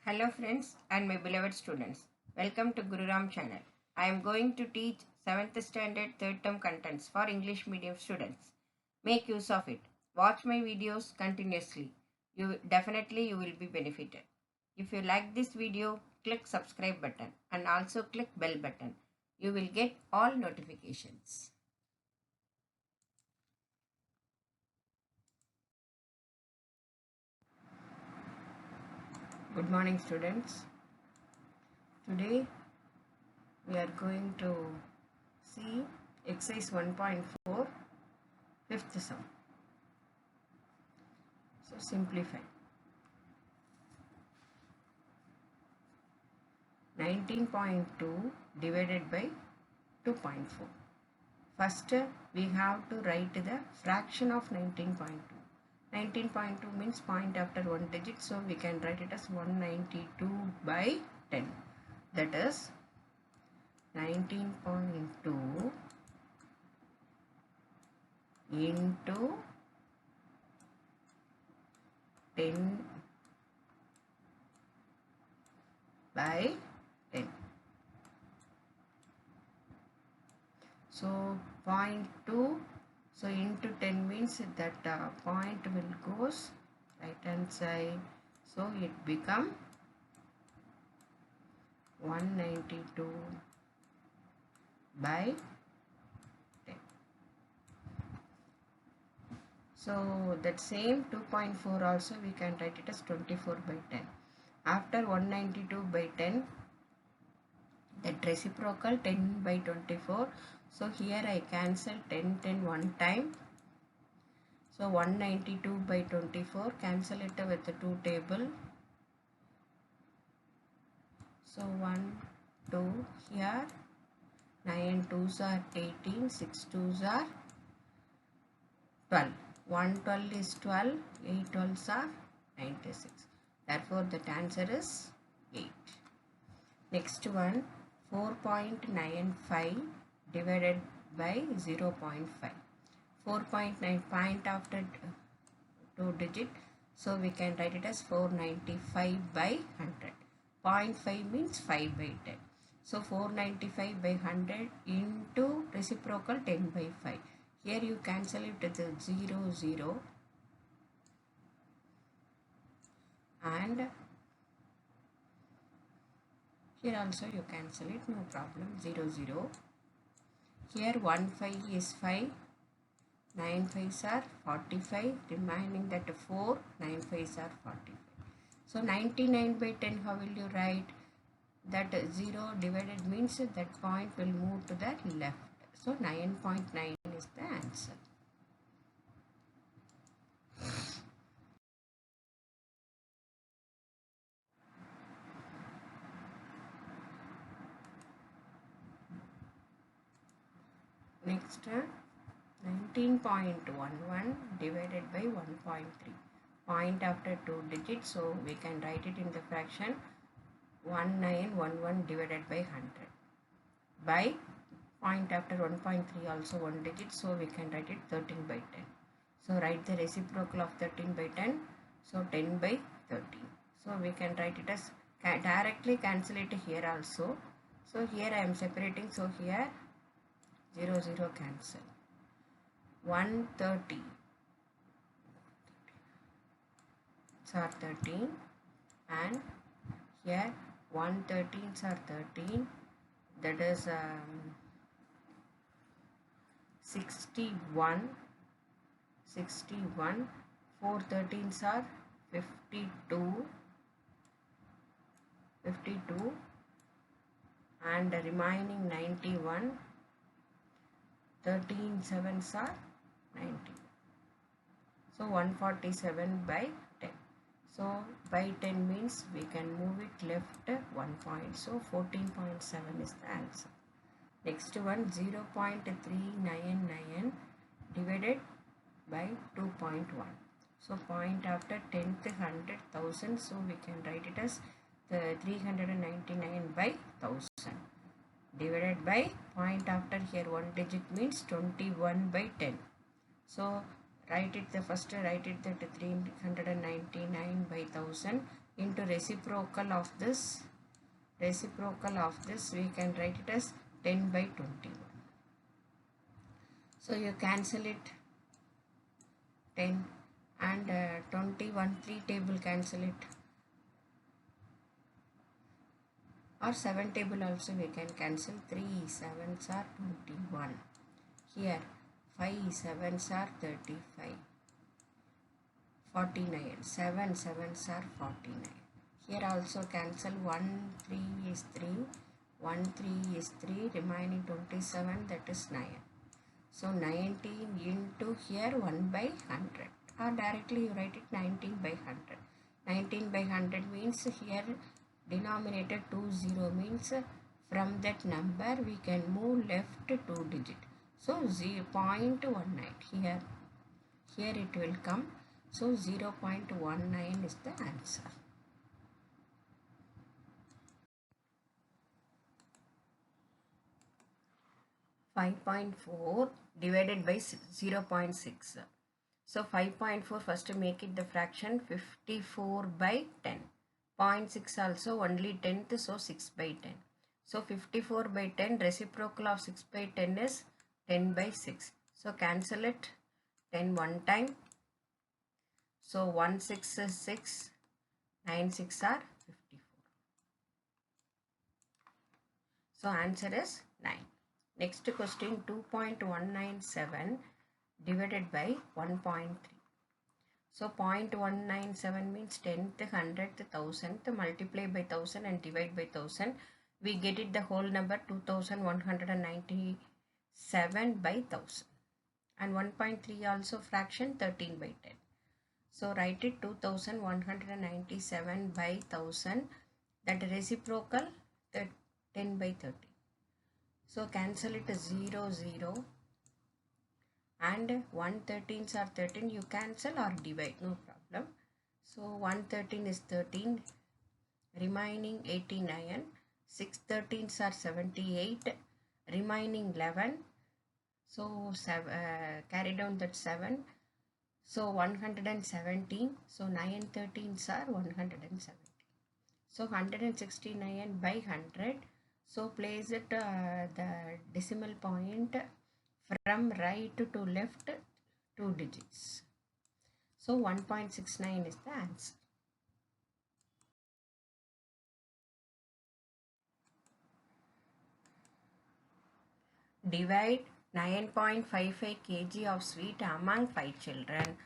Hello friends and my beloved students. Welcome to Guru Ram channel. I am going to teach 7th standard third term contents for English medium students. Make use of it. Watch my videos continuously. You will be benefited. If you like this video, click subscribe button and also click bell button. You will get all notifications. Good morning students. Today we are going to see exercise 1.4 fifth sum. So simplify. 19.2 divided by 2.4. First, we have to write the fraction of 19.2. 19.2 means point after one digit, so we can write it as 192 by 10. That is 19.2 into 10 by 10. So 0.2, so into 10 means that point will goes right hand side, so it become 192 by 10. So that same 2.4 also we can write it as 24 by 10. After 192 by 10, that reciprocal 10 by 24. So here I cancel 10 one time. So 192 by 24, cancel it with the 2 table. So 1, 2 here, 9 2s are 18, 6 2s are 12. 1 12 is 12, 8 12s are 96. Therefore that answer is 8. Next one, 4.95 divided by 0.5. 4.9 point after 2 digit, so we can write it as 495 by 100. 0.5 means 5 by 10. So 495 by 100 into reciprocal 10 by 5. Here you cancel it with 0 0 and here also you cancel it, no problem, 0 0. Here 1 5 is 5, 9 5s are 45, remaining that 4, 9 5s are 45. So 99 by 10, how will you write? That 0 divided means that point will move to the left. So 9.9 is the answer. Next, 19.11 divided by 1.3. Point after 2 digits, so we can write it in the fraction 1911 divided by 100. By point after 1.3 also 1 digit, so we can write it 13 by 10. So write the reciprocal of 13 by 10, so 10 by 13. So we can write it as directly cancel it here also. So here I am separating, so here 0 0 cancel. 130 are 13 and here 113s are 13, that is 61, 4 13s are 52, and the remaining 91, 13 7s are 90. So 147 by 10. So by 10 means we can move it left 1 point. So 14.7 is the answer. Next one, 0.399 divided by 2.1. So point after 10th 100,000. So we can write it as the 399 by 1000 divided by point after here 1 digit means 21 by 10. So write it the first, write it that 399 by 1000 into reciprocal of this we can write it as 10 by 21. So you cancel it 10 and 21, 3 table cancel it, or 7 table also we can cancel. 3 7s are 21. Here 5 7s are 35. 49. 7 7s are 49. Here also cancel. 1 3 is 3. 1 3 is 3. Remaining 27, that is 9. So 19 into here 1 by 100. Or directly you write it 19 by 100. 19 by 100 means here denominator 20 means from that number we can move left 2 digit. So 0.19 here it will come. So 0.19 is the answer. .4 divided by 0.6. So 5.4, first make it the fraction 54 by 10. 0.6 also only 10th, so 6 by 10. So 54 by 10, reciprocal of 6 by 10 is 10 by 6. So cancel it. 10 one time. So 1 6 is 6. 9 6 are 54. So answer is 9. Next question, 2.197 divided by 1.3. So 0.197 means 10th, 100th, 1000th, multiply by 1000 and divide by 1000. We get it the whole number 2197 by 1000. And 1.3 also fraction 13 by 10. So write it 2197 by 1000. That reciprocal 10 by 30. So cancel it 0 0. And 113s are 13, you cancel or divide, no problem. So 113 is 13, remaining 89. 6 13s are 78, remaining 11. So carry down that 7. So 117. So 9 13s are 170. So 169 by 100. So place it the decimal point from right to left 2 digits. So 1.69 is the answer. Divide 9.55 kg of sweet among 5 children.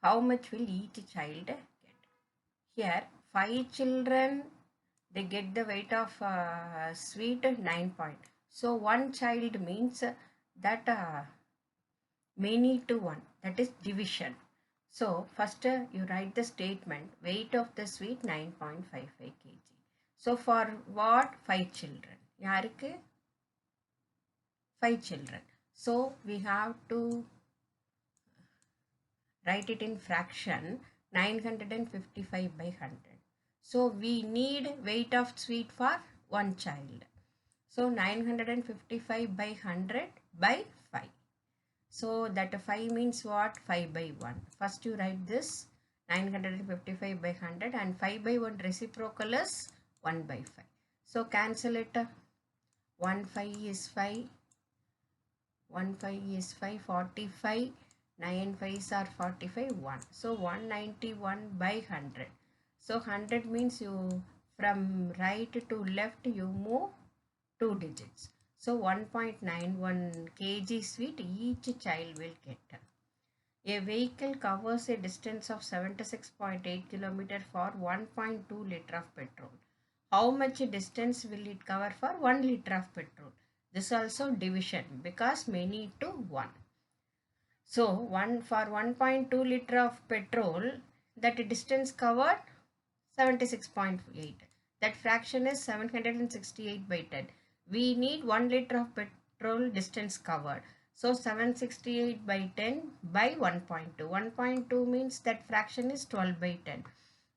How much will each child get? Here 5 children, they get the weight of sweet 9 point. So one child means that many to 1, that is division. So first you write the statement, weight of the sweet 9.55 kg. So for what? 5 children. Yarukku 5 children. So we have to write it in fraction 955 by 100. So we need weight of sweet for one child. So 955 by 100 by 5. So that 5 means what? 5 by 1. First you write this 955 by 100 and 5 by 1 reciprocal is 1 by 5. So cancel it. 1 5 is 5. 1 5 is 5. 45. 9 5s are 45. 1. So 191 by 100. So 100 means you from right to left you move 2 digits. So 1.91 kg sweet each child will get. A vehicle covers a distance of 76.8 km for 1.2 liter of petrol. How much distance will it cover for 1 liter of petrol? This also division because many to 1. So for 1.2 liter of petrol, that distance covered 76.8. That fraction is 768 by 10. We need 1 liter of petrol distance covered. So 768 by 10 by 1.2. 1.2 means that fraction is 12 by 10.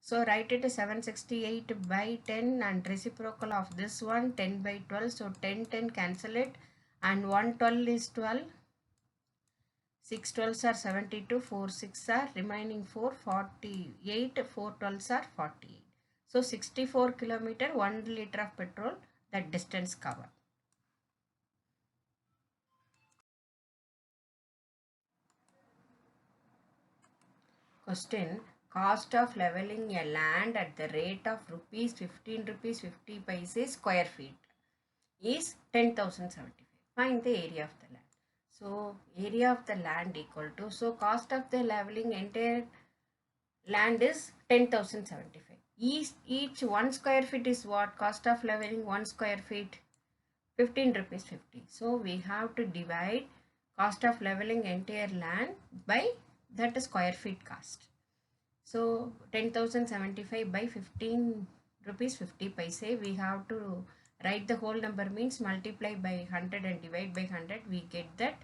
So write it as 768 by 10 and reciprocal of this one 10 by 12. So 10 10 cancel it and 112 is 12. 6 12s are 72, 4 6 are remaining 4 48, 4 12s are 48. So 64 kilometer, 1 liter of petrol, that distance covered. Question: cost of leveling a land at the rate of rupees 15 rupees 50 paise square feet is 10,075. Find the area of the land. So area of the land equal to, so cost of the leveling entire land is 10,075. Each 1 square feet is what? Cost of leveling 1 square feet 15 rupees 50. So we have to divide cost of leveling entire land by that square feet cost. So 10,075 by 15 rupees 50 paise. We have to write the whole number, means multiply by 100 and divide by 100. We get that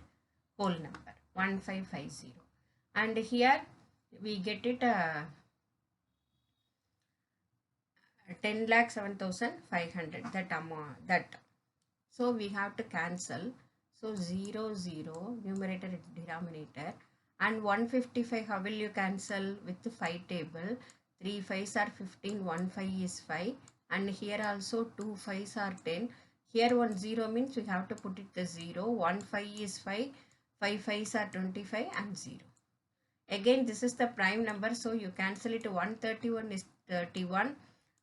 whole number 1550. And here we get it 10,07,500, that amount, that. So we have to cancel. So 0 0 numerator and denominator, and 155 how will you cancel? With the 5 table. 3 5s are 15, 1 5 is 5, and here also 2 5s are 10. Here 1 0 means we have to put it the 0. 1 5 is 5, 5 5s are 25, and 0. Again this is the prime number, so you cancel it. 131 is 31,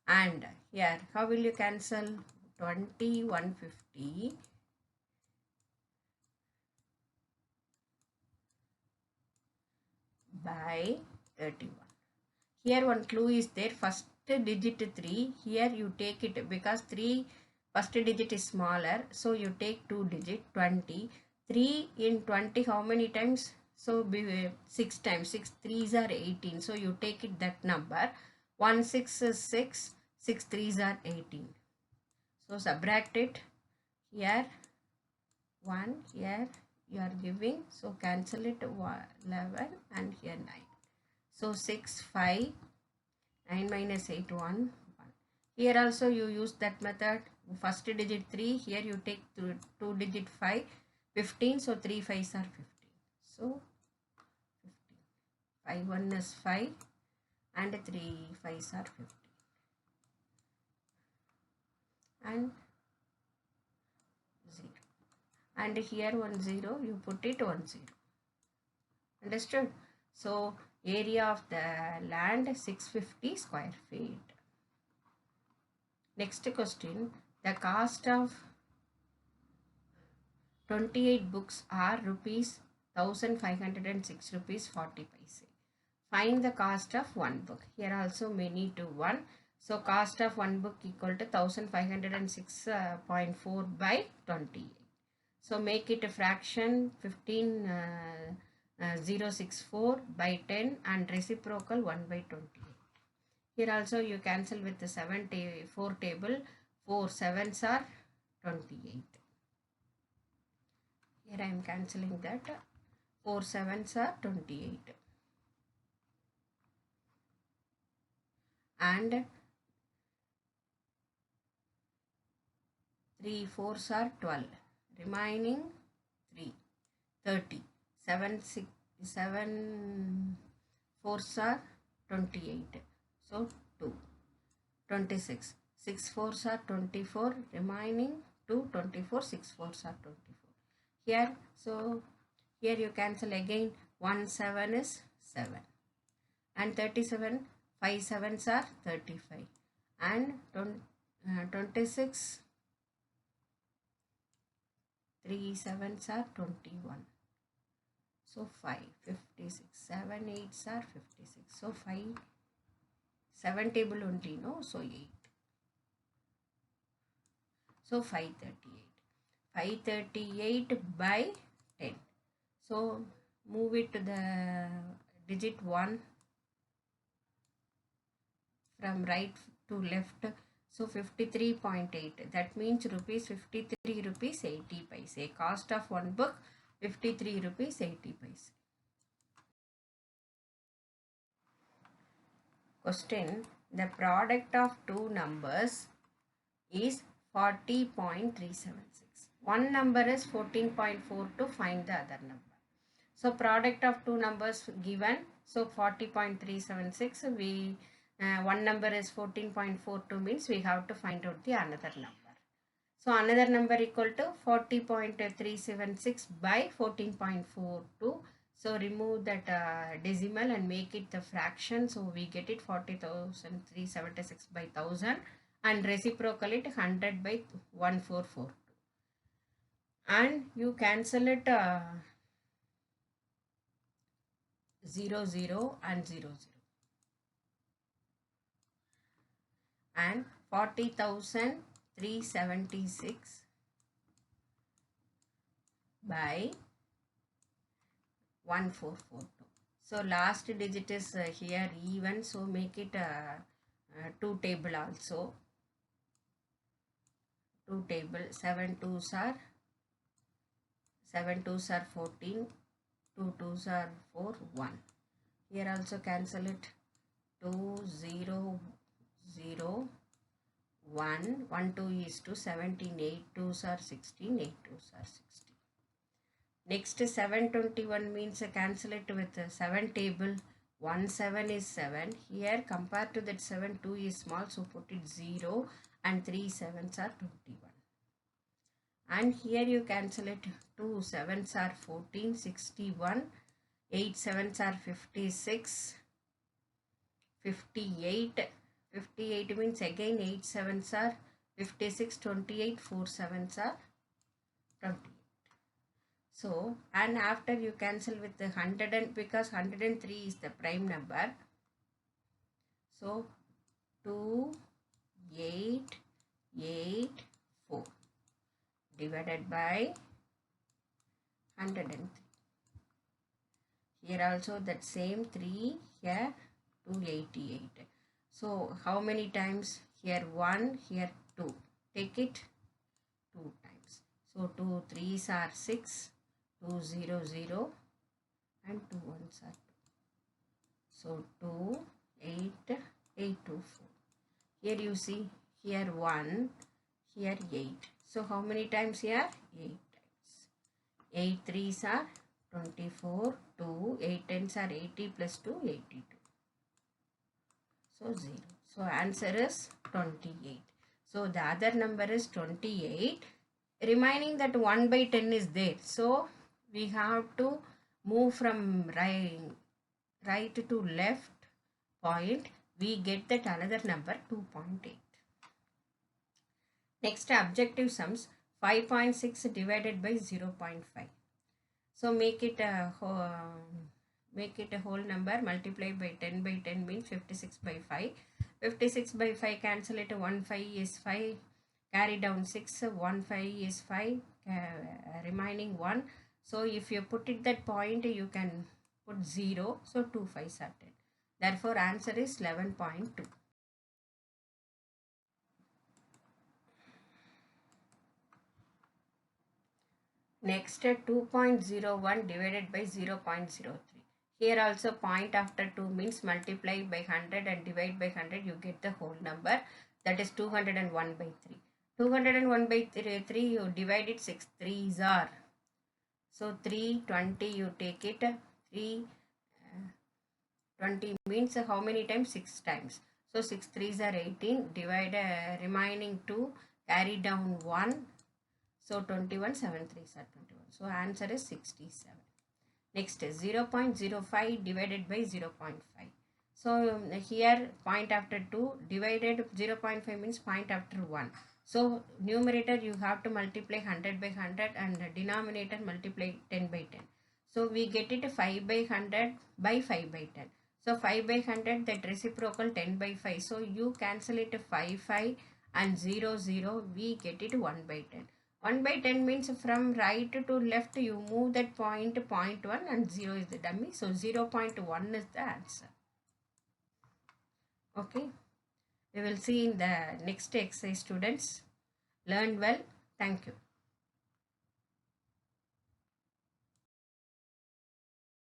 and here how will you cancel? 20 150 by 31. Here one clue is there. First digit 3, here you take it, because 3 first digit is smaller, so you take 2 digit 20. 3 in 20 how many times? So be 6 times. 6 3s are 18, so you take it that number. 1 6 is 6, 6 3s are 18. So subtract it. Here 1, here you are giving, so cancel it 11, and here 9. So 6 5, 9 minus 8 1 1. Here also you use that method. First digit 3, here you take 2 digit 5, 15, so 3 5s are 15. So 15. 5 1 is 5, and 3 5s are 15. And 0. And here 1 0, you put it 1 0. Understood? So area of the land 650 square feet. Next question: the cost of 28 books are rupees 1506 rupees 40 paise. Find the cost of one book. Here also many to 1. So cost of one book equal to 1506.4 by 28. So make it a fraction 15064 by 10, and reciprocal 1 by 28. Here also you cancel with the 4 table. 4 7s are 28. Here I am cancelling that. 4 7s are 28. And 3 4s are 12. Remaining 3 30. 7 6 7 4s are 28. So 2 26. 6 4s are 24. Remaining 2 24. 6 4s are 24. Here, so here you cancel again. 1 7 is 7, and 37. 5 7s are 35, and 26. 3 7s are 21. So 5 56. 7 8s are 56. So 5 7 table only, no, so 8. So 538 by 10. So move it to the digit 1 from right to left. So 53.8, that means rupees 53 rupees 80 paise. Cost of one book 53 rupees 80 paise. Question: the product of two numbers is 40.376. One number is 14.42. Find the other number. So product of two numbers given. So 40.376. We one number is 14.42 means we have to find out the another number. So another number equal to 40.376 by 14.42. So remove that decimal and make it the fraction. So we get it 40,376 by 1000 and reciprocal it 100 by 1442. And you cancel it 0, 0 and 0, 0. And 40,376 by 1442. So last digit is here even, so make it 2 table also. 2 table, 7 2s are 14, 2 2s are 4, 1. Here also cancel it 2 0 0 1 1 2 is to 17, 8 2s are 16, 8 2s are 16. Next 721 means cancel it with 7 table. 1 7 is 7. Here compared to that 7 2 is small, so put it 0 and 3 7s are 21. And here you cancel it 2 7s are 14, 61, 8 7s are 56, 58. 58 means again 8 7s are 56, 28, 4 7s are 28. So, and after you cancel with the 100 and because 103 is the prime number. So, 2, 8, 8, 4 divided by 103. Here also that same 3, here 288. So, how many times? Here 1, here 2. Take it 2 times. So, 2 3s are 6. 2 0 0 and 2 1s are 2. So 2 8 8 2 4. Here you see, here 1, here 8. So how many times here? 8 times. 8 3s are 24, 2, 8 10s are 80 plus 2, 82. So 0. So answer is 28. So the other number is 28. Remaining that 1 by 10 is there. So we have to move from right to left point. We get that another number 2.8. Next objective sums 5.6 divided by 0.5. So make it a whole number, multiply by 10 by 10 means 56 by 5. 56 by 5 cancel it, 1 5 is 5, carry down 6, 1 5 is 5, remaining 1. So if you put it that point, you can put 0, so 2 5s are 10. Therefore answer is 11.2. Next 2.01 divided by 0.03. Here also point after 2 means multiply by 100 and divide by 100, you get the whole number, that is 201 by 3. 201 by 3 you divide it, 6 3s are. So 320 you take it, 320 means how many times? 6 times. So 6 3s are 18, divide remaining 2, carry down 1. So 21, 7 3s are 21. So answer is 67. Next is 0.05 divided by 0.5. So here point after 2 divided 0.5 means point after 1. So numerator you have to multiply 100 by 100 and denominator multiply 10 by 10. So we get it 5 by 100 by 5 by 10. So 5 by 100, that reciprocal 10 by 5. So you cancel it 5 5 and 0 0, we get it 1 by 10. 1 by 10 means from right to left you move that point, 0.1 and 0 is the dummy. So 0.1 is the answer. Okay. We will see in the next exercise, students. Learn well. Thank you.